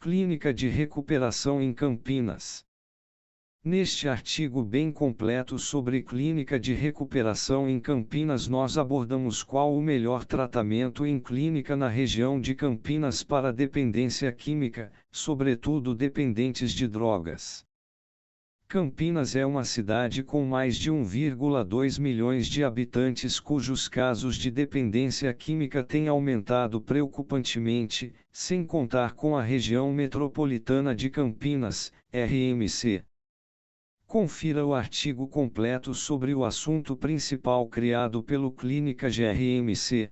Clínica de Recuperação em Campinas. Neste artigo bem completo sobre clínica de recuperação em Campinas, nós abordamos qual o melhor tratamento em clínica na região de Campinas para dependência química, sobretudo dependentes de drogas. Campinas é uma cidade com mais de 1,2 milhões de habitantes cujos casos de dependência química têm aumentado preocupantemente, sem contar com a região metropolitana de Campinas, RMC. Confira o artigo completo sobre o assunto principal criado pelo Clínica GRMC.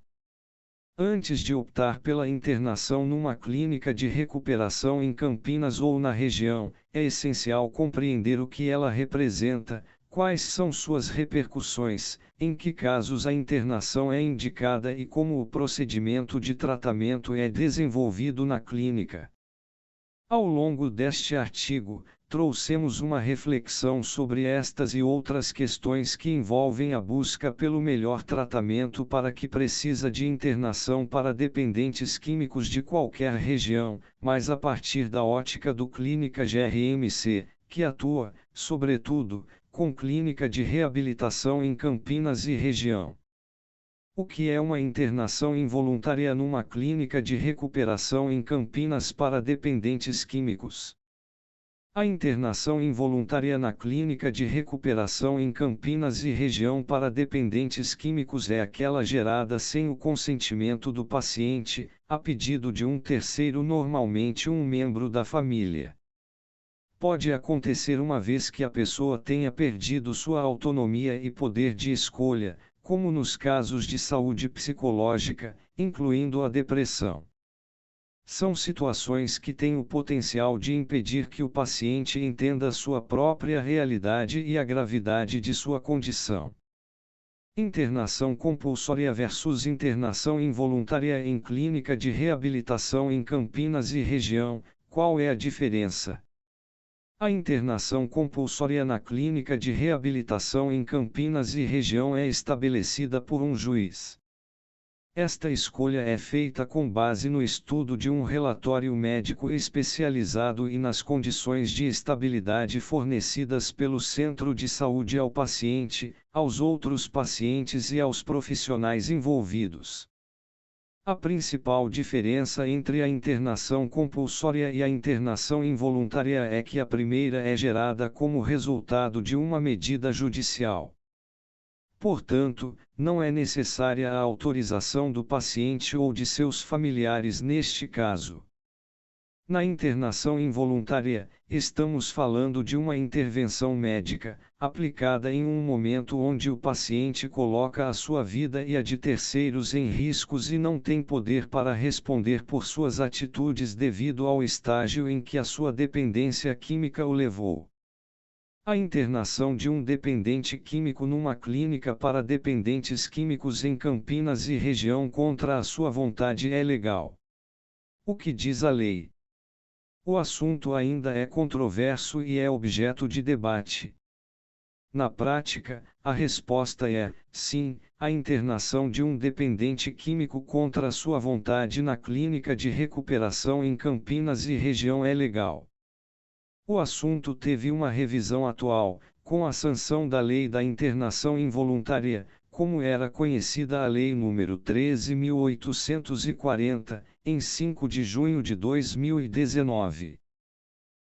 Antes de optar pela internação numa clínica de recuperação em Campinas ou na região, é essencial compreender o que ela representa, quais são suas repercussões, em que casos a internação é indicada e como o procedimento de tratamento é desenvolvido na clínica. Ao longo deste artigo, trouxemos uma reflexão sobre estas e outras questões que envolvem a busca pelo melhor tratamento para que precisa de internação para dependentes químicos de qualquer região, mas a partir da ótica do Clínica GRMC, que atua, sobretudo, com clínica de reabilitação em Campinas e região. O que é uma internação involuntária numa clínica de recuperação em Campinas para dependentes químicos? A internação involuntária na clínica de recuperação em Campinas e região para dependentes químicos é aquela gerada sem o consentimento do paciente, a pedido de um terceiro, normalmente um membro da família. Pode acontecer uma vez que a pessoa tenha perdido sua autonomia e poder de escolha, como nos casos de saúde psicológica, incluindo a depressão. São situações que têm o potencial de impedir que o paciente entenda sua própria realidade e a gravidade de sua condição. Internação compulsória versus internação involuntária em clínica de reabilitação em Campinas e região, qual é a diferença? A internação compulsória na clínica de reabilitação em Campinas e região é estabelecida por um juiz. Esta escolha é feita com base no estudo de um relatório médico especializado e nas condições de estabilidade fornecidas pelo centro de saúde ao paciente, aos outros pacientes e aos profissionais envolvidos. A principal diferença entre a internação compulsória e a internação involuntária é que a primeira é gerada como resultado de uma medida judicial. Portanto, não é necessária a autorização do paciente ou de seus familiares neste caso. Na internação involuntária, estamos falando de uma intervenção médica, aplicada em um momento onde o paciente coloca a sua vida e a de terceiros em riscos e não tem poder para responder por suas atitudes devido ao estágio em que a sua dependência química o levou. A internação de um dependente químico numa clínica para dependentes químicos em Campinas e região contra a sua vontade é legal. O que diz a lei? O assunto ainda é controverso e é objeto de debate. Na prática, a resposta é: sim, a internação de um dependente químico contra a sua vontade na clínica de recuperação em Campinas e região é legal. O assunto teve uma revisão atual, com a sanção da Lei da Internação Involuntária, como era conhecida a Lei nº 13.840, em 5 de junho de 2019.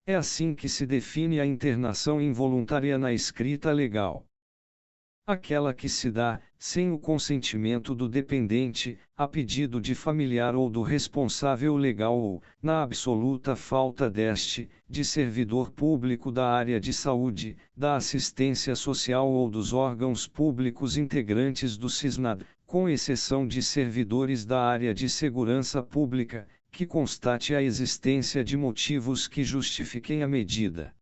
É assim que se define a internação involuntária na escrita legal. Aquela que se dá, sem o consentimento do dependente, a pedido de familiar ou do responsável legal ou, na absoluta falta deste, de servidor público da área de saúde, da assistência social ou dos órgãos públicos integrantes do SISNAD, com exceção de servidores da área de segurança pública, que constate a existência de motivos que justifiquem a medida.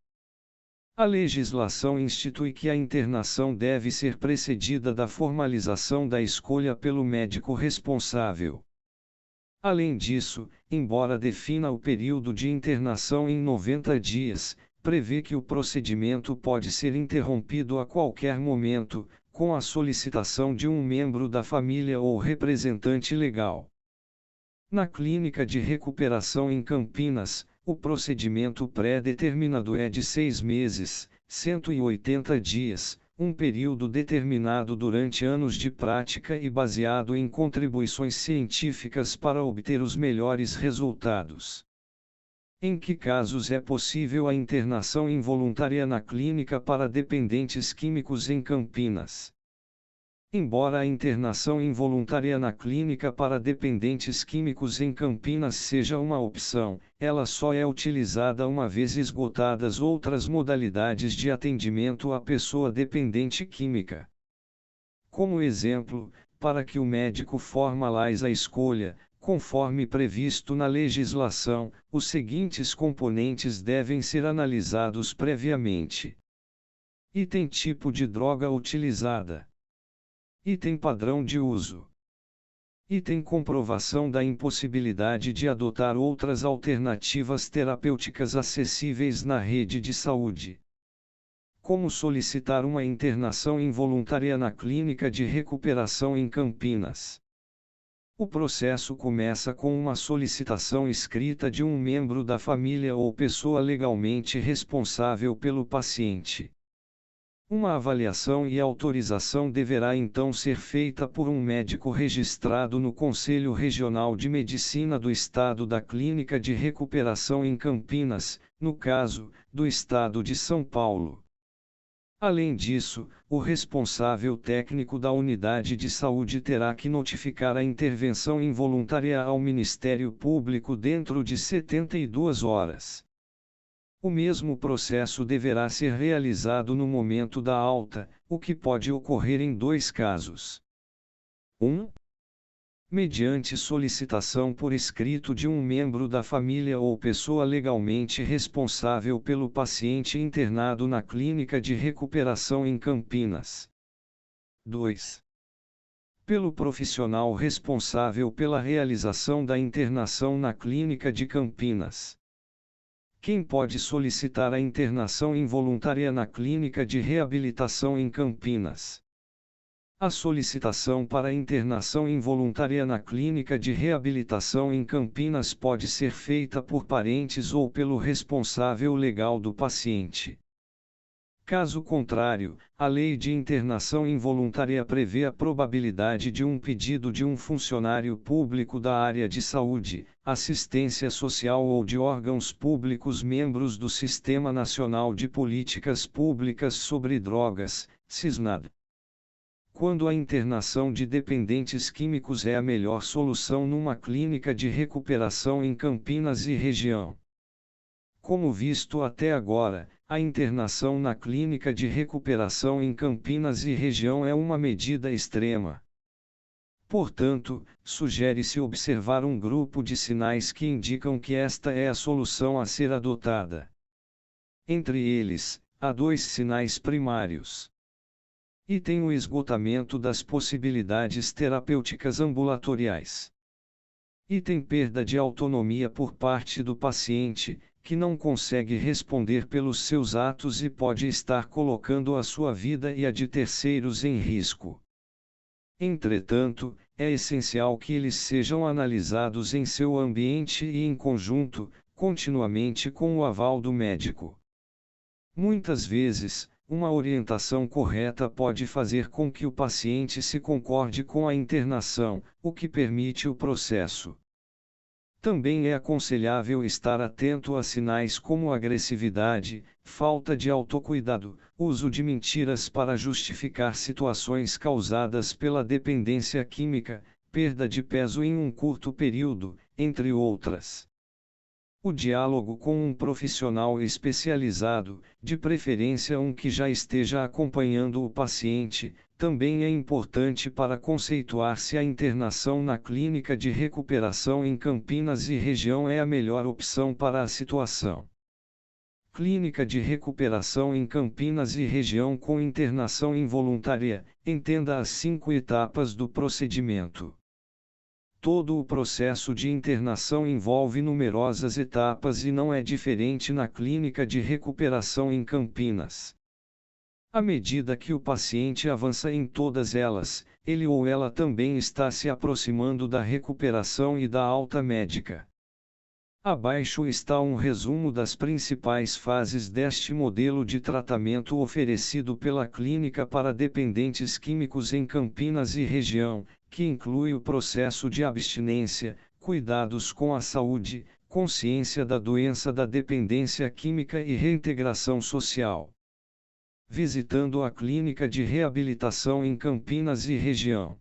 A legislação institui que a internação deve ser precedida da formalização da escolha pelo médico responsável. Além disso, embora defina o período de internação em 90 dias, prevê que o procedimento pode ser interrompido a qualquer momento, com a solicitação de um membro da família ou representante legal. Na clínica de recuperação em Campinas, O procedimento pré-determinado é de 6 meses, 180 dias, um período determinado durante anos de prática e baseado em contribuições científicas para obter os melhores resultados. Em que casos é possível a internação involuntária na clínica para dependentes químicos em Campinas? Embora a internação involuntária na clínica para dependentes químicos em Campinas seja uma opção, ela só é utilizada uma vez esgotadas outras modalidades de atendimento à pessoa dependente química. Como exemplo, para que o médico formalize a escolha, conforme previsto na legislação, os seguintes componentes devem ser analisados previamente: item tipo de droga utilizada. Item padrão de uso. Item comprovação da impossibilidade de adotar outras alternativas terapêuticas acessíveis na rede de saúde. Como solicitar uma internação involuntária na clínica de recuperação em Campinas? O processo começa com uma solicitação escrita de um membro da família ou pessoa legalmente responsável pelo paciente. Uma avaliação e autorização deverá então ser feita por um médico registrado no Conselho Regional de Medicina do Estado da Clínica de Recuperação em Campinas, no caso, do Estado de São Paulo. Além disso, o responsável técnico da unidade de saúde terá que notificar a intervenção involuntária ao Ministério Público dentro de 72 horas. O mesmo processo deverá ser realizado no momento da alta, o que pode ocorrer em 2 casos. 1. Mediante solicitação por escrito de um membro da família ou pessoa legalmente responsável pelo paciente internado na clínica de recuperação em Campinas. 2. Pelo profissional responsável pela realização da internação na clínica de Campinas. Quem pode solicitar a internação involuntária na clínica de reabilitação em Campinas? A solicitação para internação involuntária na clínica de reabilitação em Campinas pode ser feita por parentes ou pelo responsável legal do paciente. Caso contrário, a Lei de Internação Involuntária prevê a probabilidade de um pedido de um funcionário público da área de saúde, assistência social ou de órgãos públicos membros do Sistema Nacional de Políticas Públicas sobre Drogas, SISNAD. Quando a internação de dependentes químicos é a melhor solução numa clínica de recuperação em Campinas e região. Como visto até agora, a internação na clínica de recuperação em Campinas e região é uma medida extrema. Portanto, sugere-se observar um grupo de sinais que indicam que esta é a solução a ser adotada. Entre eles, há 2 sinais primários. Item: o esgotamento das possibilidades terapêuticas ambulatoriais. Item: perda de autonomia por parte do paciente, que não consegue responder pelos seus atos e pode estar colocando a sua vida e a de terceiros em risco. Entretanto, é essencial que eles sejam analisados em seu ambiente e em conjunto, continuamente com o aval do médico. Muitas vezes, uma orientação correta pode fazer com que o paciente se concorde com a internação, o que permite o processo. Também é aconselhável estar atento a sinais como agressividade, falta de autocuidado, uso de mentiras para justificar situações causadas pela dependência química, perda de peso em um curto período, entre outras. O diálogo com um profissional especializado, de preferência um que já esteja acompanhando o paciente, também é importante para conceituar se a internação na clínica de recuperação em Campinas e região é a melhor opção para a situação. Clínica de recuperação em Campinas e região com internação involuntária, entenda as 5 etapas do procedimento. Todo o processo de internação envolve numerosas etapas e não é diferente na clínica de recuperação em Campinas. À medida que o paciente avança em todas elas, ele ou ela também está se aproximando da recuperação e da alta médica. Abaixo está um resumo das principais fases deste modelo de tratamento oferecido pela Clínica para Dependentes Químicos em Campinas e região, que inclui o processo de abstinência, cuidados com a saúde, consciência da doença da dependência química e reintegração social. Visitando a Clínica de Reabilitação em Campinas e região.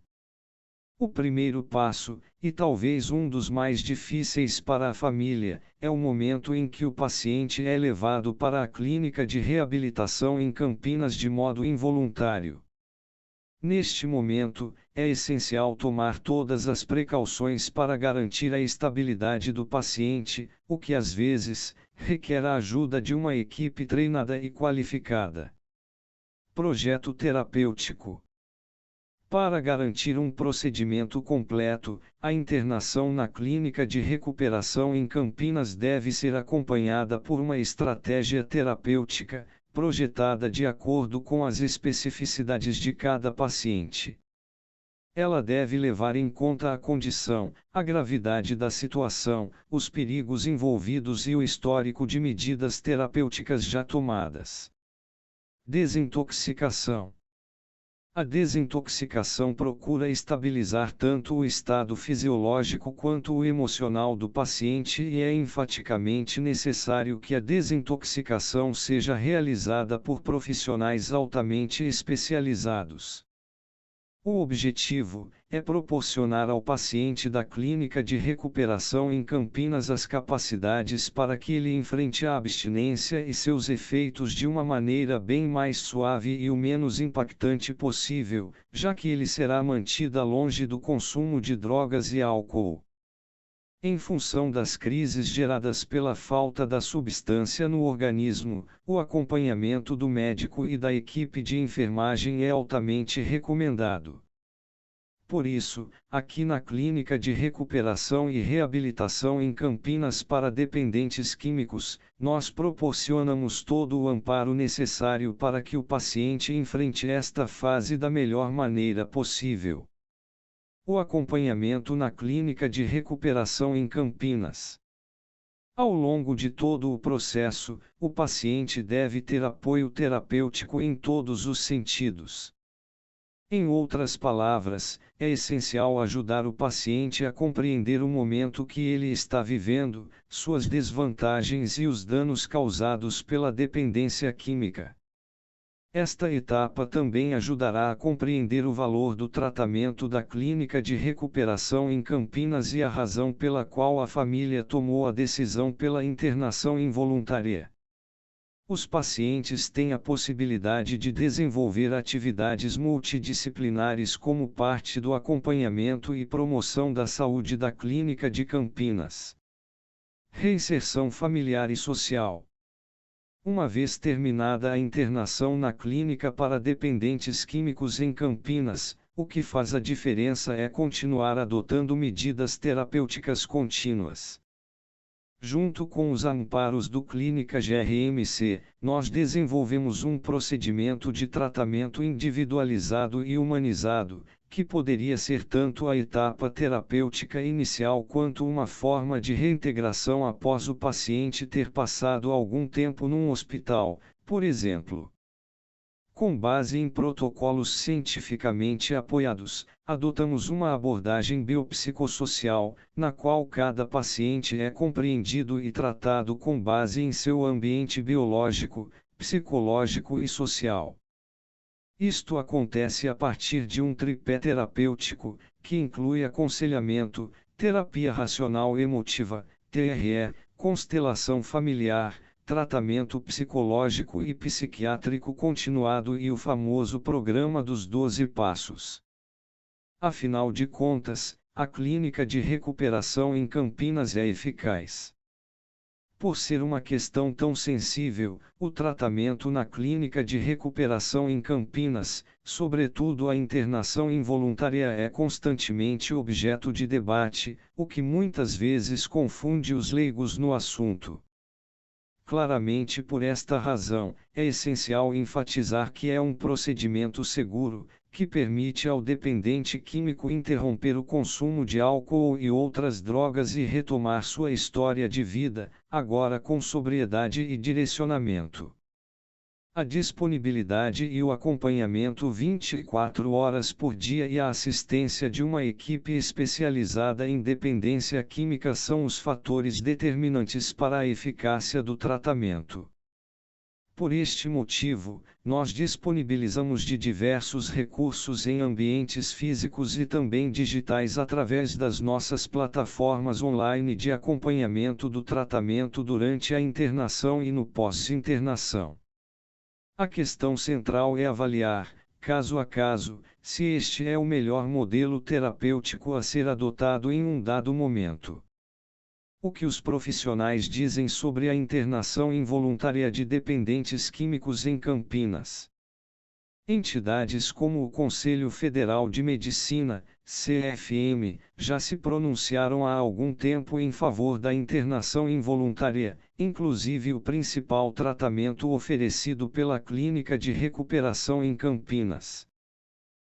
O primeiro passo, e talvez um dos mais difíceis para a família, é o momento em que o paciente é levado para a clínica de reabilitação em Campinas de modo involuntário. Neste momento, é essencial tomar todas as precauções para garantir a estabilidade do paciente, o que às vezes requer a ajuda de uma equipe treinada e qualificada. Projeto terapêutico. Para garantir um procedimento completo, a internação na clínica de recuperação em Campinas deve ser acompanhada por uma estratégia terapêutica, projetada de acordo com as especificidades de cada paciente. Ela deve levar em conta a condição, a gravidade da situação, os perigos envolvidos e o histórico de medidas terapêuticas já tomadas. Desintoxicação. A desintoxicação procura estabilizar tanto o estado fisiológico quanto o emocional do paciente e é enfaticamente necessário que a desintoxicação seja realizada por profissionais altamente especializados. O objetivo é proporcionar ao paciente da Clínica de Recuperação em Campinas as capacidades para que ele enfrente a abstinência e seus efeitos de uma maneira bem mais suave e o menos impactante possível, já que ele será mantido longe do consumo de drogas e álcool. Em função das crises geradas pela falta da substância no organismo, o acompanhamento do médico e da equipe de enfermagem é altamente recomendado. Por isso, aqui na Clínica de Recuperação e Reabilitação em Campinas para Dependentes Químicos, nós proporcionamos todo o amparo necessário para que o paciente enfrente esta fase da melhor maneira possível. O acompanhamento na Clínica de Recuperação em Campinas. Ao longo de todo o processo, o paciente deve ter apoio terapêutico em todos os sentidos. Em outras palavras, é essencial ajudar o paciente a compreender o momento que ele está vivendo, suas desvantagens e os danos causados pela dependência química. Esta etapa também ajudará a compreender o valor do tratamento da Clínica de Recuperação em Campinas e a razão pela qual a família tomou a decisão pela internação involuntária. Os pacientes têm a possibilidade de desenvolver atividades multidisciplinares como parte do acompanhamento e promoção da saúde da Clínica de Campinas. Reinserção familiar e social. Uma vez terminada a internação na Clínica para Dependentes Químicos em Campinas, o que faz a diferença é continuar adotando medidas terapêuticas contínuas. Junto com os amparos do Clínica GRMC, nós desenvolvemos um procedimento de tratamento individualizado e humanizado, que poderia ser tanto a etapa terapêutica inicial quanto uma forma de reintegração após o paciente ter passado algum tempo num hospital, por exemplo. Com base em protocolos cientificamente apoiados, adotamos uma abordagem biopsicossocial, na qual cada paciente é compreendido e tratado com base em seu ambiente biológico, psicológico e social. Isto acontece a partir de um tripé terapêutico, que inclui aconselhamento, terapia racional emotiva, TRE, constelação familiar, tratamento psicológico e psiquiátrico continuado e o famoso programa dos 12 passos. Afinal de contas, a Clínica de Recuperação em Campinas é eficaz. Por ser uma questão tão sensível, o tratamento na Clínica de Recuperação em Campinas, sobretudo a internação involuntária, é constantemente objeto de debate, o que muitas vezes confunde os leigos no assunto. Claramente por esta razão, é essencial enfatizar que é um procedimento seguro, que permite ao dependente químico interromper o consumo de álcool e outras drogas e retomar sua história de vida, agora com sobriedade e direcionamento. A disponibilidade e o acompanhamento 24 horas por dia e a assistência de uma equipe especializada em dependência química são os fatores determinantes para a eficácia do tratamento. Por este motivo, nós disponibilizamos de diversos recursos em ambientes físicos e também digitais através das nossas plataformas online de acompanhamento do tratamento durante a internação e no pós-internação. A questão central é avaliar, caso a caso, se este é o melhor modelo terapêutico a ser adotado em um dado momento. O que os profissionais dizem sobre a internação involuntária de dependentes químicos em Campinas? Entidades como o Conselho Federal de Medicina, CFM, já se pronunciaram há algum tempo em favor da internação involuntária, inclusive o principal tratamento oferecido pela Clínica de Recuperação em Campinas.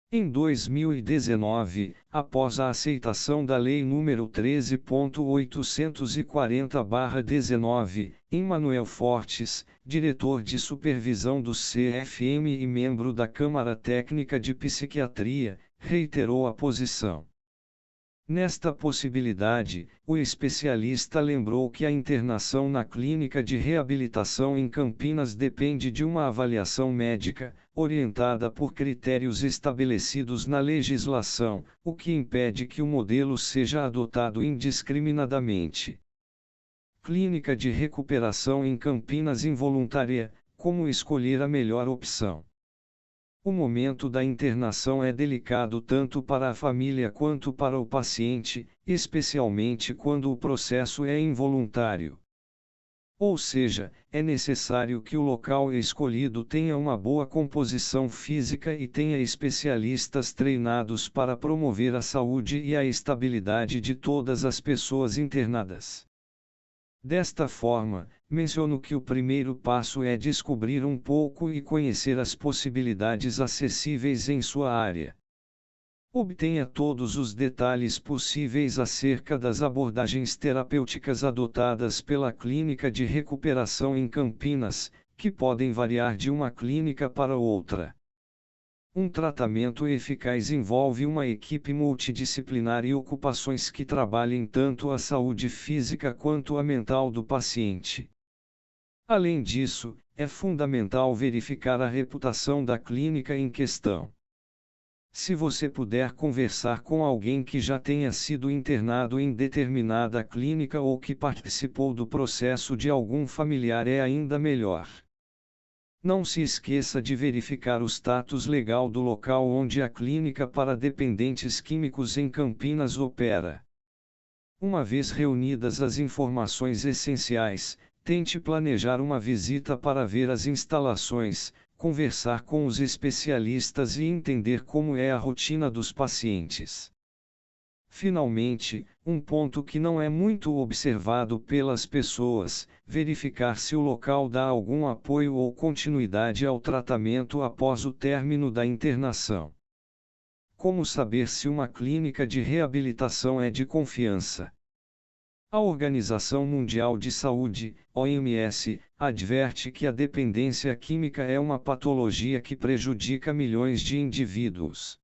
Em 2019, após a aceitação da Lei nº 13.840/19, Emanuel Fortes, diretor de supervisão do CFM e membro da Câmara Técnica de Psiquiatria, reiterou a posição. Nesta possibilidade, o especialista lembrou que a internação na Clínica de Reabilitação em Campinas depende de uma avaliação médica, orientada por critérios estabelecidos na legislação, o que impede que o modelo seja adotado indiscriminadamente. Clínica de Recuperação em Campinas involuntária, como escolher a melhor opção? O momento da internação é delicado tanto para a família quanto para o paciente, especialmente quando o processo é involuntário. Ou seja, é necessário que o local escolhido tenha uma boa composição física e tenha especialistas treinados para promover a saúde e a estabilidade de todas as pessoas internadas. Desta forma, menciono que o primeiro passo é descobrir um pouco e conhecer as possibilidades acessíveis em sua área. Obtenha todos os detalhes possíveis acerca das abordagens terapêuticas adotadas pela Clínica de Recuperação em Campinas, que podem variar de uma clínica para outra. Um tratamento eficaz envolve uma equipe multidisciplinar e ocupações que trabalhem tanto a saúde física quanto a mental do paciente. Além disso, é fundamental verificar a reputação da clínica em questão. Se você puder conversar com alguém que já tenha sido internado em determinada clínica ou que participou do processo de algum familiar é ainda melhor. Não se esqueça de verificar o status legal do local onde a Clínica para Dependentes Químicos em Campinas opera. Uma vez reunidas as informações essenciais, tente planejar uma visita para ver as instalações, conversar com os especialistas e entender como é a rotina dos pacientes. Finalmente, um ponto que não é muito observado pelas pessoas, verificar se o local dá algum apoio ou continuidade ao tratamento após o término da internação. Como saber se uma clínica de reabilitação é de confiança? A Organização Mundial de Saúde, OMS, adverte que a dependência química é uma patologia que prejudica milhões de indivíduos.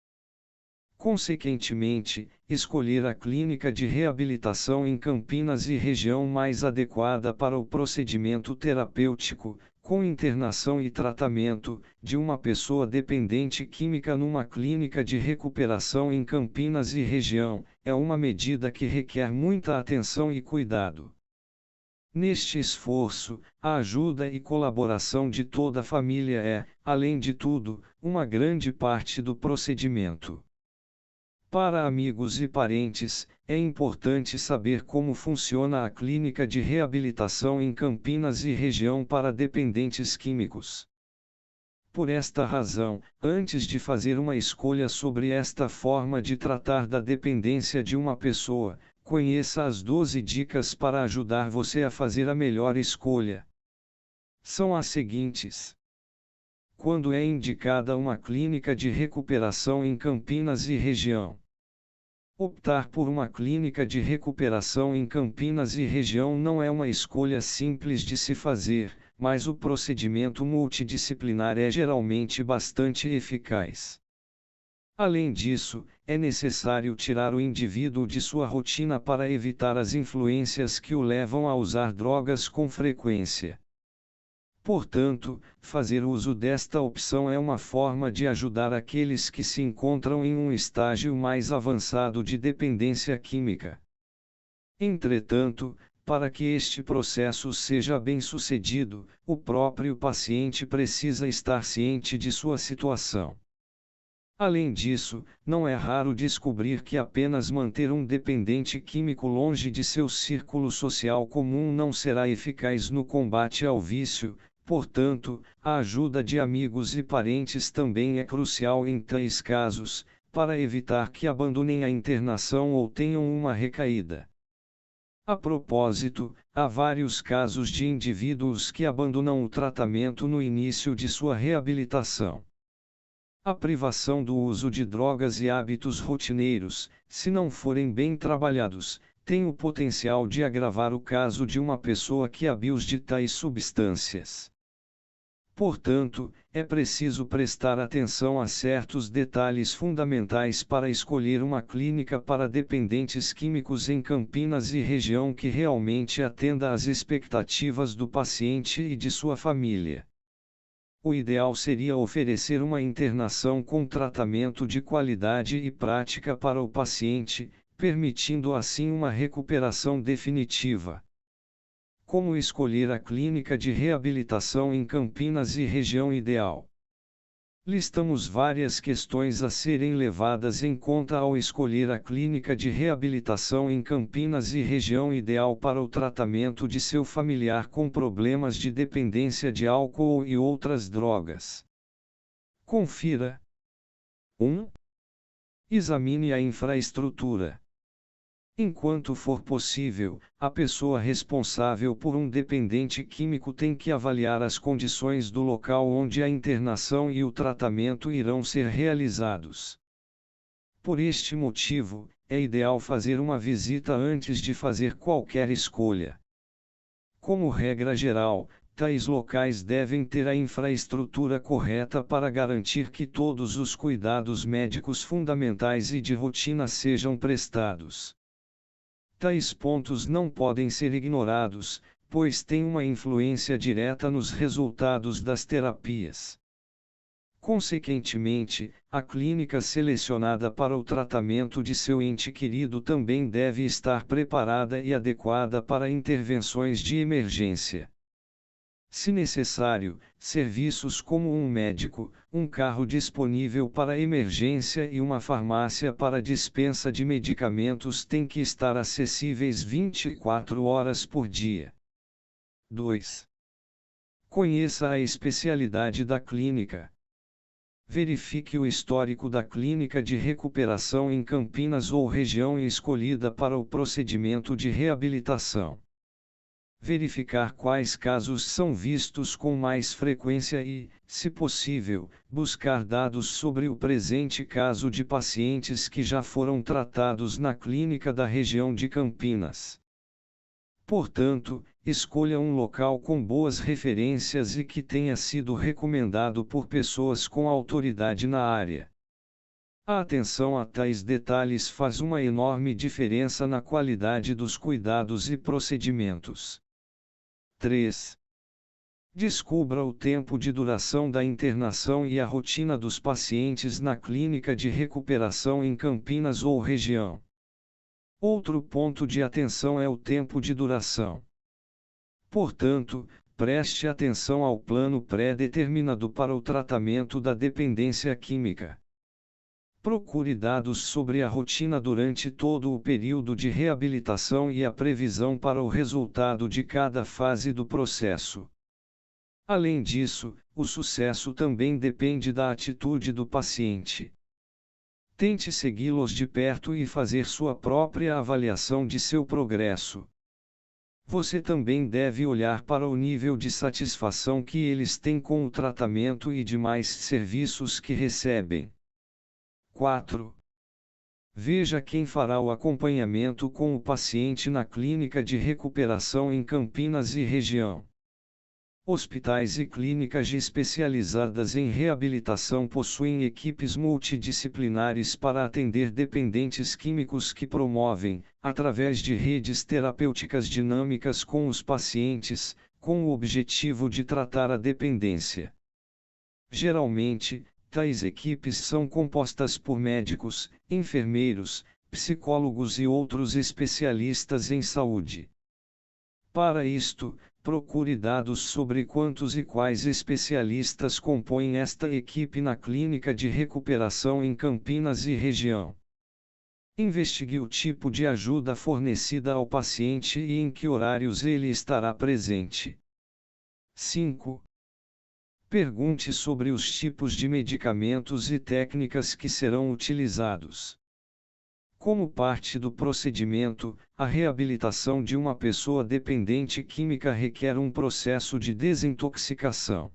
Consequentemente, escolher a clínica de reabilitação em Campinas e região mais adequada para o procedimento terapêutico, com internação e tratamento, de uma pessoa dependente química numa clínica de recuperação em Campinas e região, é uma medida que requer muita atenção e cuidado. Neste esforço, a ajuda e colaboração de toda a família é, além de tudo, uma grande parte do procedimento. Para amigos e parentes, é importante saber como funciona a Clínica de Reabilitação em Campinas e região para dependentes químicos. Por esta razão, antes de fazer uma escolha sobre esta forma de tratar da dependência de uma pessoa, conheça as 12 dicas para ajudar você a fazer a melhor escolha. São as seguintes. quando é indicada uma clínica de recuperação em Campinas e região. Optar por uma clínica de recuperação em Campinas e região não é uma escolha simples de se fazer, mas o procedimento multidisciplinar é geralmente bastante eficaz. Além disso, é necessário tirar o indivíduo de sua rotina para evitar as influências que o levam a usar drogas com frequência. Portanto, fazer uso desta opção é uma forma de ajudar aqueles que se encontram em um estágio mais avançado de dependência química. Entretanto, para que este processo seja bem-sucedido, o próprio paciente precisa estar ciente de sua situação. Além disso, não é raro descobrir que apenas manter um dependente químico longe de seu círculo social comum não será eficaz no combate ao vício. Portanto, a ajuda de amigos e parentes também é crucial em tais casos, para evitar que abandonem a internação ou tenham uma recaída. A propósito, há vários casos de indivíduos que abandonam o tratamento no início de sua reabilitação. A privação do uso de drogas e hábitos rotineiros, se não forem bem trabalhados, tem o potencial de agravar o caso de uma pessoa que abusa de tais substâncias. Portanto, é preciso prestar atenção a certos detalhes fundamentais para escolher uma clínica para dependentes químicos em Campinas e região que realmente atenda às expectativas do paciente e de sua família. O ideal seria oferecer uma internação com tratamento de qualidade e prática para o paciente, permitindo assim uma recuperação definitiva. Como escolher a clínica de reabilitação em Campinas e região ideal? Listamos várias questões a serem levadas em conta ao escolher a clínica de reabilitação em Campinas e região ideal para o tratamento de seu familiar com problemas de dependência de álcool e outras drogas. Confira. 1. Examine a infraestrutura. Enquanto for possível, a pessoa responsável por um dependente químico tem que avaliar as condições do local onde a internação e o tratamento irão ser realizados. Por este motivo, é ideal fazer uma visita antes de fazer qualquer escolha. Como regra geral, tais locais devem ter a infraestrutura correta para garantir que todos os cuidados médicos fundamentais e de rotina sejam prestados. Tais pontos não podem ser ignorados, pois têm uma influência direta nos resultados das terapias. Consequentemente, a clínica selecionada para o tratamento de seu ente querido também deve estar preparada e adequada para intervenções de emergência. Se necessário, serviços como um médico, um carro disponível para emergência e uma farmácia para dispensa de medicamentos têm que estar acessíveis 24 horas por dia. 2. Conheça a especialidade da clínica. Verifique o histórico da clínica de recuperação em Campinas ou região escolhida para o procedimento de reabilitação. Verificar quais casos são vistos com mais frequência e, se possível, buscar dados sobre o presente caso de pacientes que já foram tratados na clínica da região de Campinas. Portanto, escolha um local com boas referências e que tenha sido recomendado por pessoas com autoridade na área. A atenção a tais detalhes faz uma enorme diferença na qualidade dos cuidados e procedimentos. 3. Descubra o tempo de duração da internação e a rotina dos pacientes na clínica de recuperação em Campinas ou região. Outro ponto de atenção é o tempo de duração. Portanto, preste atenção ao plano pré-determinado para o tratamento da dependência química. Procure dados sobre a rotina durante todo o período de reabilitação e a previsão para o resultado de cada fase do processo. Além disso, o sucesso também depende da atitude do paciente. Tente segui-los de perto e fazer sua própria avaliação de seu progresso. Você também deve olhar para o nível de satisfação que eles têm com o tratamento e demais serviços que recebem. 4. Veja quem fará o acompanhamento com o paciente na clínica de recuperação em Campinas e região. Hospitais e clínicas especializadas em reabilitação possuem equipes multidisciplinares para atender dependentes químicos que promovem, através de redes terapêuticas dinâmicas com os pacientes, com o objetivo de tratar a dependência. Geralmente, tais equipes são compostas por médicos, enfermeiros, psicólogos e outros especialistas em saúde. Para isto, procure dados sobre quantos e quais especialistas compõem esta equipe na clínica de recuperação em Campinas e região. Investigue o tipo de ajuda fornecida ao paciente e em que horários ele estará presente. 5. Pergunte sobre os tipos de medicamentos e técnicas que serão utilizados. Como parte do procedimento, a reabilitação de uma pessoa dependente química requer um processo de desintoxicação.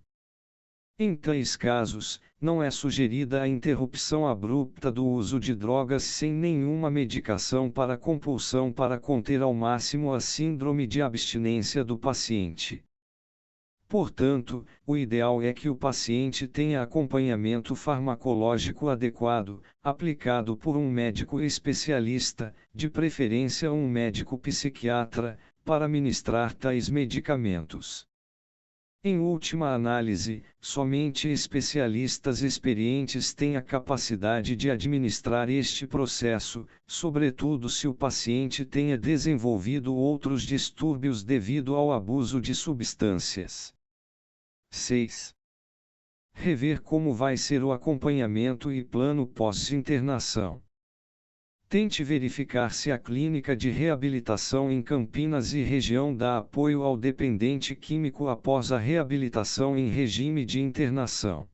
Em tais casos, não é sugerida a interrupção abrupta do uso de drogas sem nenhuma medicação para compulsão para conter ao máximo a síndrome de abstinência do paciente. Portanto, o ideal é que o paciente tenha acompanhamento farmacológico adequado, aplicado por um médico especialista, de preferência um médico psiquiatra, para ministrar tais medicamentos. Em última análise, somente especialistas experientes têm a capacidade de administrar este processo, sobretudo se o paciente tenha desenvolvido outros distúrbios devido ao abuso de substâncias. 6. Rever como vai ser o acompanhamento e plano pós-internação. Tente verificar se a clínica de reabilitação em Campinas e região dá apoio ao dependente químico após a reabilitação em regime de internação.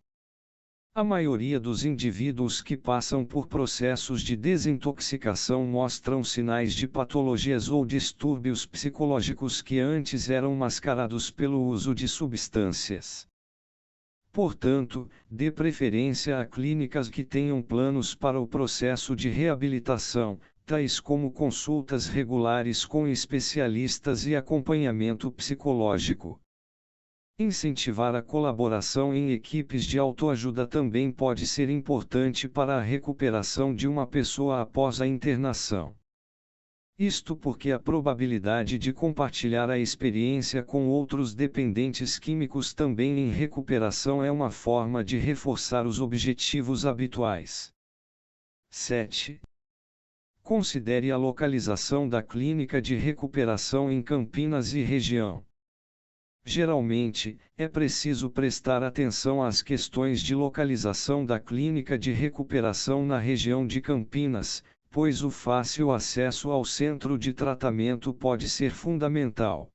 A maioria dos indivíduos que passam por processos de desintoxicação mostram sinais de patologias ou distúrbios psicológicos que antes eram mascarados pelo uso de substâncias. Portanto, dê preferência a clínicas que tenham planos para o processo de reabilitação, tais como consultas regulares com especialistas e acompanhamento psicológico. Incentivar a colaboração em equipes de autoajuda também pode ser importante para a recuperação de uma pessoa após a internação. Isto porque a probabilidade de compartilhar a experiência com outros dependentes químicos também em recuperação é uma forma de reforçar os objetivos habituais. 7. Considere a localização da clínica de recuperação em Campinas e região. Geralmente, é preciso prestar atenção às questões de localização da clínica de recuperação na região de Campinas, pois o fácil acesso ao centro de tratamento pode ser fundamental.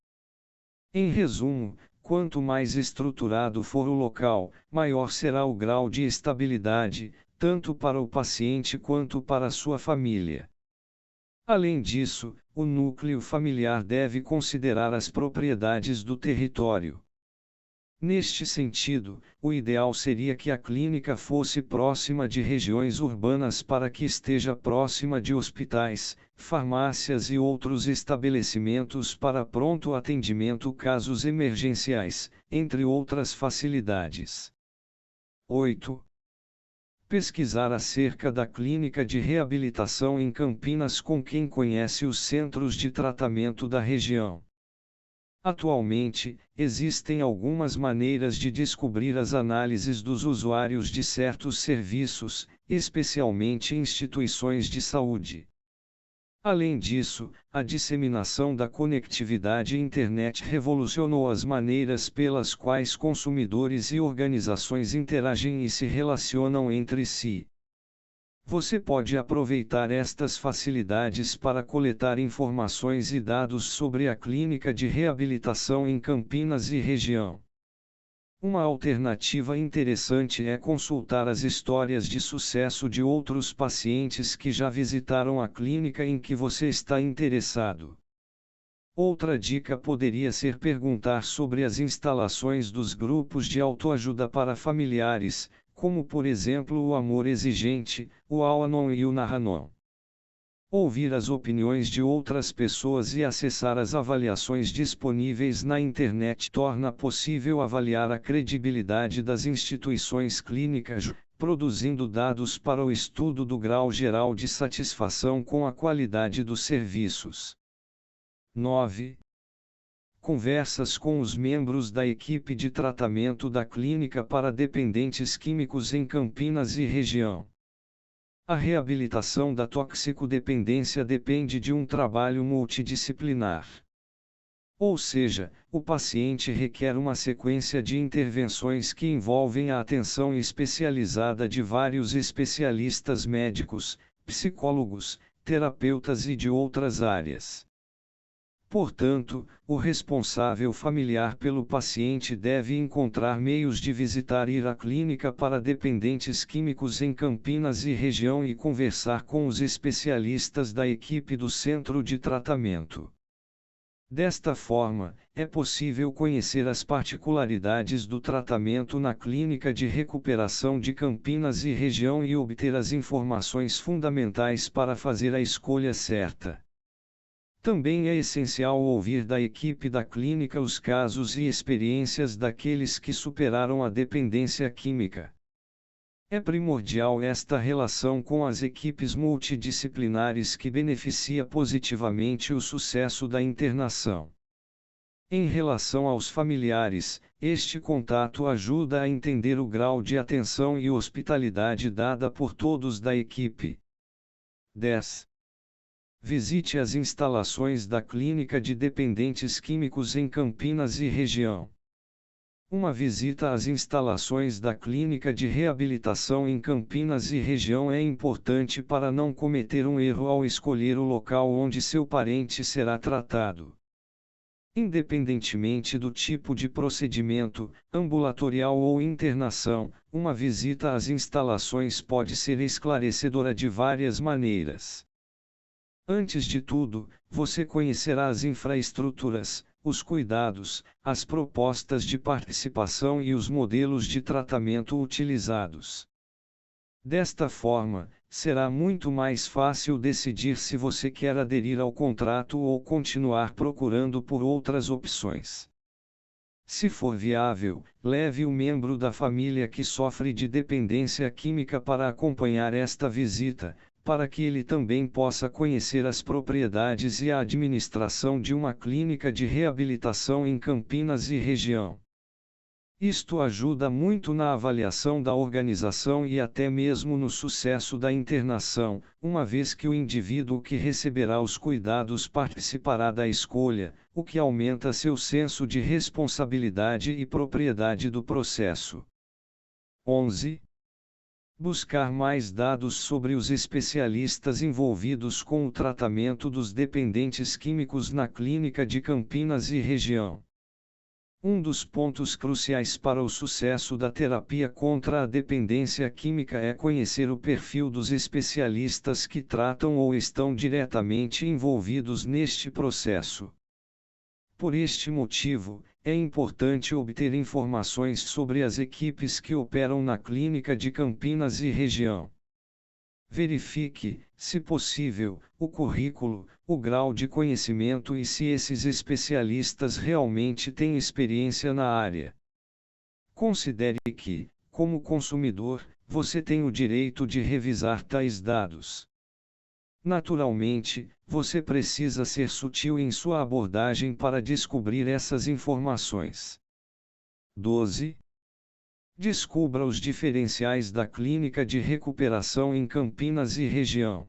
Em resumo, quanto mais estruturado for o local, maior será o grau de estabilidade, tanto para o paciente quanto para sua família. Além disso, o núcleo familiar deve considerar as propriedades do território. Neste sentido, o ideal seria que a clínica fosse próxima de regiões urbanas para que esteja próxima de hospitais, farmácias e outros estabelecimentos para pronto atendimento casos emergenciais, entre outras facilidades. 8. Pesquisar acerca da clínica de reabilitação em Campinas com quem conhece os centros de tratamento da região. Atualmente, existem algumas maneiras de descobrir as análises dos usuários de certos serviços, especialmente instituições de saúde. Além disso, a disseminação da conectividade internet revolucionou as maneiras pelas quais consumidores e organizações interagem e se relacionam entre si. Você pode aproveitar estas facilidades para coletar informações e dados sobre a clínica de reabilitação em Campinas e região. Uma alternativa interessante é consultar as histórias de sucesso de outros pacientes que já visitaram a clínica em que você está interessado. Outra dica poderia ser perguntar sobre as instalações dos grupos de autoajuda para familiares, como por exemplo o Amor Exigente, o Al-Anon e o Narranon. Ouvir as opiniões de outras pessoas e acessar as avaliações disponíveis na internet torna possível avaliar a credibilidade das instituições clínicas, produzindo dados para o estudo do grau geral de satisfação com a qualidade dos serviços. 9. Conversas com os membros da equipe de tratamento da Clínica para Dependentes Químicos em Campinas e região. A reabilitação da toxicodependência depende de um trabalho multidisciplinar. Ou seja, o paciente requer uma sequência de intervenções que envolvem a atenção especializada de vários especialistas médicos, psicólogos, terapeutas e de outras áreas. Portanto, o responsável familiar pelo paciente deve encontrar meios de visitar ir à clínica para dependentes químicos em Campinas e região e conversar com os especialistas da equipe do centro de tratamento. Desta forma, é possível conhecer as particularidades do tratamento na Clínica de Recuperação de Campinas e região e obter as informações fundamentais para fazer a escolha certa. Também é essencial ouvir da equipe da clínica os casos e experiências daqueles que superaram a dependência química. É primordial esta relação com as equipes multidisciplinares que beneficia positivamente o sucesso da internação. Em relação aos familiares, este contato ajuda a entender o grau de atenção e hospitalidade dada por todos da equipe. 10. Visite as instalações da Clínica de Dependentes Químicos em Campinas e região. Uma visita às instalações da Clínica de Reabilitação em Campinas e região é importante para não cometer um erro ao escolher o local onde seu parente será tratado. Independentemente do tipo de procedimento, ambulatorial ou internação, uma visita às instalações pode ser esclarecedora de várias maneiras. Antes de tudo, você conhecerá as infraestruturas, os cuidados, as propostas de participação e os modelos de tratamento utilizados. Desta forma, será muito mais fácil decidir se você quer aderir ao contrato ou continuar procurando por outras opções. Se for viável, leve o membro da família que sofre de dependência química para acompanhar esta visita, para que ele também possa conhecer as propriedades e a administração de uma clínica de reabilitação em Campinas e região. Isto ajuda muito na avaliação da organização e até mesmo no sucesso da internação, uma vez que o indivíduo que receberá os cuidados participará da escolha, o que aumenta seu senso de responsabilidade e propriedade do processo. 11. Buscar mais dados sobre os especialistas envolvidos com o tratamento dos dependentes químicos na Clínica de Campinas e região. Um dos pontos cruciais para o sucesso da terapia contra a dependência química é conhecer o perfil dos especialistas que tratam ou estão diretamente envolvidos neste processo. Por este motivo, é importante obter informações sobre as equipes que operam na Clínica de Campinas e região. Verifique, se possível, o currículo, o grau de conhecimento e se esses especialistas realmente têm experiência na área. Considere que, como consumidor, você tem o direito de revisar tais dados. Naturalmente, você precisa ser sutil em sua abordagem para descobrir essas informações. 12. Descubra os diferenciais da Clínica de Recuperação em Campinas e região.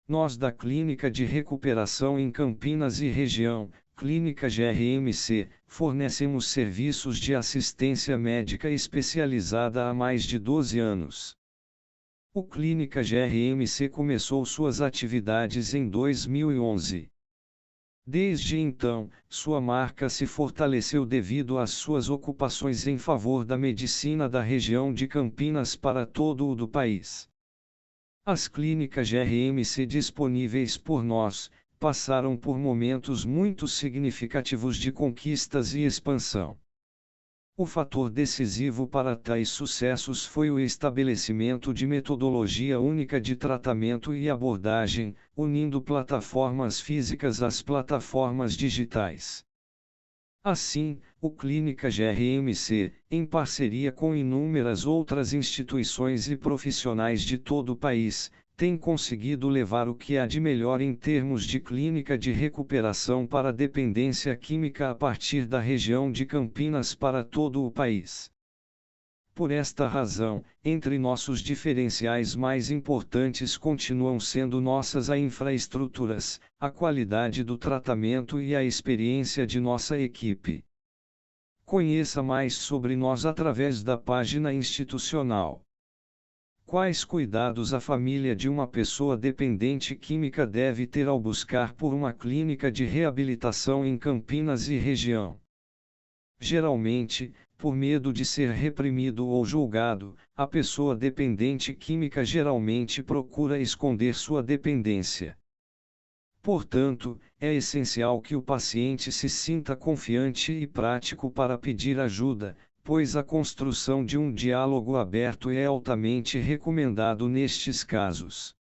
Nós da Clínica de Recuperação em Campinas e região, Clínica GRMC, fornecemos serviços de assistência médica especializada há mais de 12 anos. O Clínica GRMC começou suas atividades em 2011. Desde então, sua marca se fortaleceu devido às suas ocupações em favor da medicina da região de Campinas para todo o do país. As clínicas GRMC disponíveis por nós, passaram por momentos muito significativos de conquistas e expansão. O fator decisivo para tais sucessos foi o estabelecimento de metodologia única de tratamento e abordagem, unindo plataformas físicas às plataformas digitais. Assim, o Clínica GRMC, em parceria com inúmeras outras instituições e profissionais de todo o país, tem conseguido levar o que há de melhor em termos de clínica de recuperação para dependência química a partir da região de Campinas para todo o país. Por esta razão, entre nossos diferenciais mais importantes continuam sendo nossas infraestruturas, a qualidade do tratamento e a experiência de nossa equipe. Conheça mais sobre nós através da página institucional. Quais cuidados a família de uma pessoa dependente química deve ter ao buscar por uma clínica de reabilitação em Campinas e região? Geralmente, por medo de ser reprimido ou julgado, a pessoa dependente química geralmente procura esconder sua dependência. Portanto, é essencial que o paciente se sinta confiante e prático para pedir ajuda, pois a construção de um diálogo aberto é altamente recomendado nestes casos.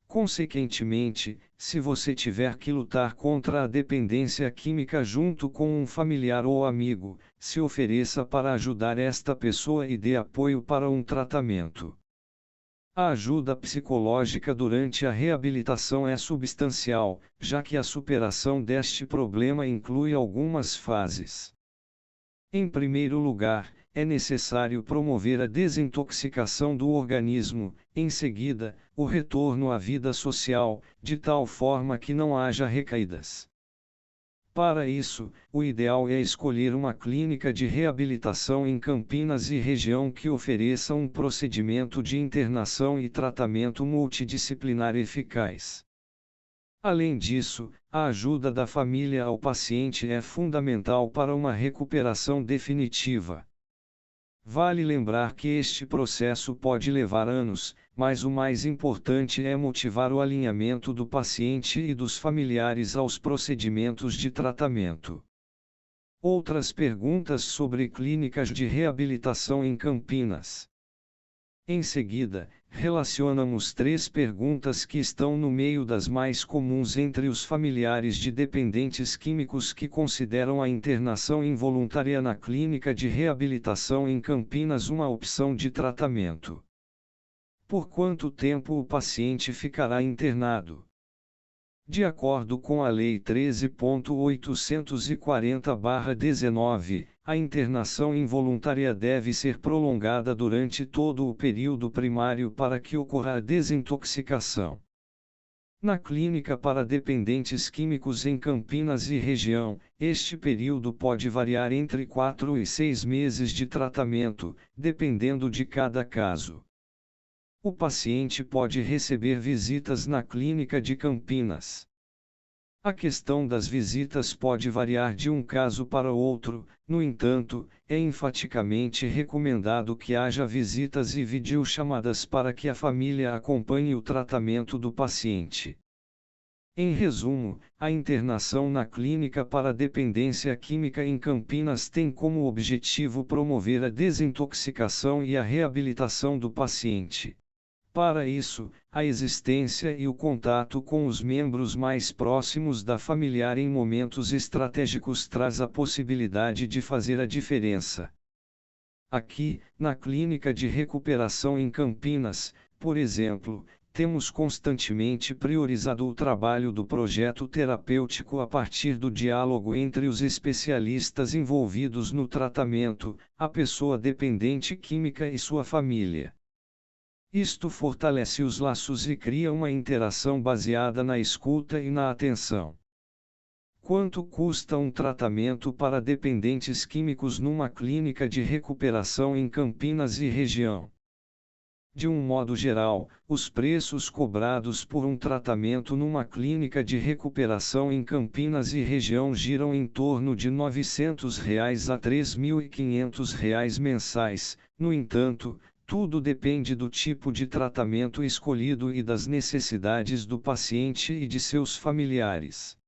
Consequentemente, se você tiver que lutar contra a dependência química junto com um familiar ou amigo, se ofereça para ajudar esta pessoa e dê apoio para um tratamento. A ajuda psicológica durante a reabilitação é substancial, já que a superação deste problema inclui algumas fases. Em primeiro lugar, é necessário promover a desintoxicação do organismo, em seguida, o retorno à vida social, de tal forma que não haja recaídas. Para isso, o ideal é escolher uma clínica de reabilitação em Campinas e região que ofereça um procedimento de internação e tratamento multidisciplinar eficaz. Além disso, a ajuda da família ao paciente é fundamental para uma recuperação definitiva. Vale lembrar que este processo pode levar anos, mas o mais importante é motivar o alinhamento do paciente e dos familiares aos procedimentos de tratamento. Outras perguntas sobre clínicas de reabilitação em Campinas. Em seguida, relacionamos 3 perguntas que estão no meio das mais comuns entre os familiares de dependentes químicos que consideram a internação involuntária na clínica de reabilitação em Campinas uma opção de tratamento. Por quanto tempo o paciente ficará internado? De acordo com a Lei 13.840/19, a internação involuntária deve ser prolongada durante todo o período primário para que ocorra a desintoxicação. Na clínica para dependentes químicos em Campinas e região, este período pode variar entre 4 e 6 meses de tratamento, dependendo de cada caso. O paciente pode receber visitas na clínica de Campinas. A questão das visitas pode variar de um caso para outro, no entanto, é enfaticamente recomendado que haja visitas e videochamadas para que a família acompanhe o tratamento do paciente. Em resumo, a internação na clínica para dependência química em Campinas tem como objetivo promover a desintoxicação e a reabilitação do paciente. Para isso, a existência e o contato com os membros mais próximos da familiar em momentos estratégicos traz a possibilidade de fazer a diferença. Aqui, na Clínica de Recuperação em Campinas, por exemplo, temos constantemente priorizado o trabalho do projeto terapêutico a partir do diálogo entre os especialistas envolvidos no tratamento, a pessoa dependente química e sua família. Isto fortalece os laços e cria uma interação baseada na escuta e na atenção. Quanto custa um tratamento para dependentes químicos numa clínica de recuperação em Campinas e região? De um modo geral, os preços cobrados por um tratamento numa clínica de recuperação em Campinas e região giram em torno de R$ 900 a R$ 3.500 mensais. No entanto, Tudo depende do tipo de tratamento escolhido e das necessidades do paciente e de seus familiares.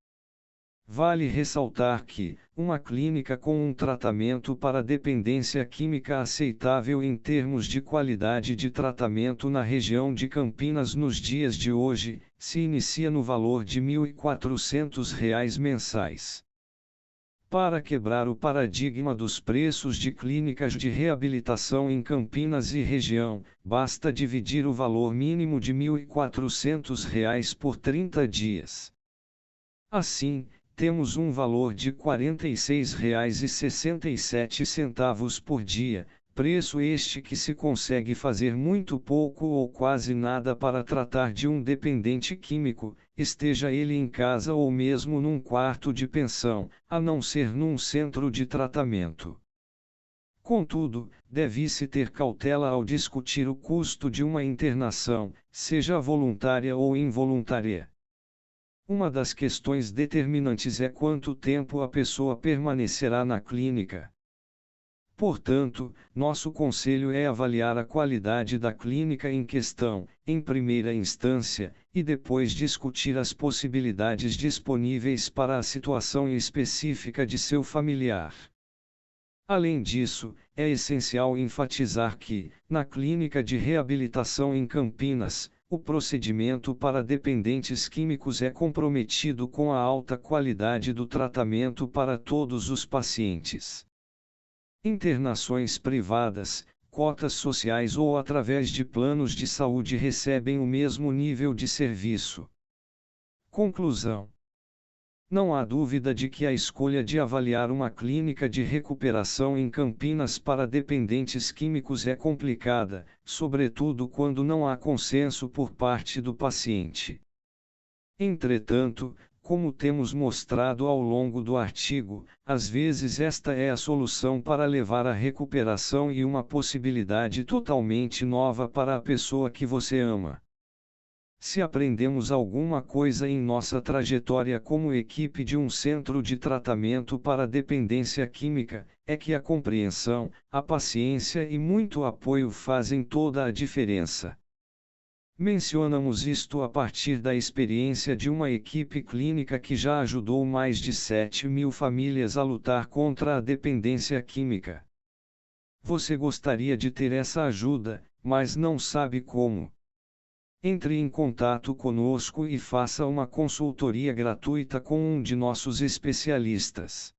Vale ressaltar que, uma clínica com um tratamento para dependência química aceitável em termos de qualidade de tratamento na região de Campinas nos dias de hoje, se inicia no valor de R$ 1.400 mensais. Para quebrar o paradigma dos preços de clínicas de reabilitação em Campinas e região, basta dividir o valor mínimo de R$ 1.400 por 30 dias. Assim, temos um valor de R$ 46,67 por dia, preço este que se consegue fazer muito pouco ou quase nada para tratar de um dependente químico, esteja ele em casa ou mesmo num quarto de pensão, a não ser num centro de tratamento. Contudo, deve-se ter cautela ao discutir o custo de uma internação, seja voluntária ou involuntária. Uma das questões determinantes é quanto tempo a pessoa permanecerá na clínica. Portanto, nosso conselho é avaliar a qualidade da clínica em questão, em primeira instância, e depois discutir as possibilidades disponíveis para a situação específica de seu familiar. Além disso, é essencial enfatizar que, na clínica de reabilitação em Campinas, o procedimento para dependentes químicos é comprometido com a alta qualidade do tratamento para todos os pacientes. Internações privadas, cotas sociais ou através de planos de saúde recebem o mesmo nível de serviço. Conclusão: não há dúvida de que a escolha de avaliar uma clínica de recuperação em Campinas para dependentes químicos é complicada, sobretudo quando não há consenso por parte do paciente. Entretanto, como temos mostrado ao longo do artigo, às vezes esta é a solução para levar a recuperação e uma possibilidade totalmente nova para a pessoa que você ama. Se aprendemos alguma coisa em nossa trajetória como equipe de um centro de tratamento para dependência química, é que a compreensão, a paciência e muito apoio fazem toda a diferença. Mencionamos isto a partir da experiência de uma equipe clínica que já ajudou mais de 7.000 famílias a lutar contra a dependência química. Você gostaria de ter essa ajuda, mas não sabe como. Entre em contato conosco e faça uma consultoria gratuita com um de nossos especialistas.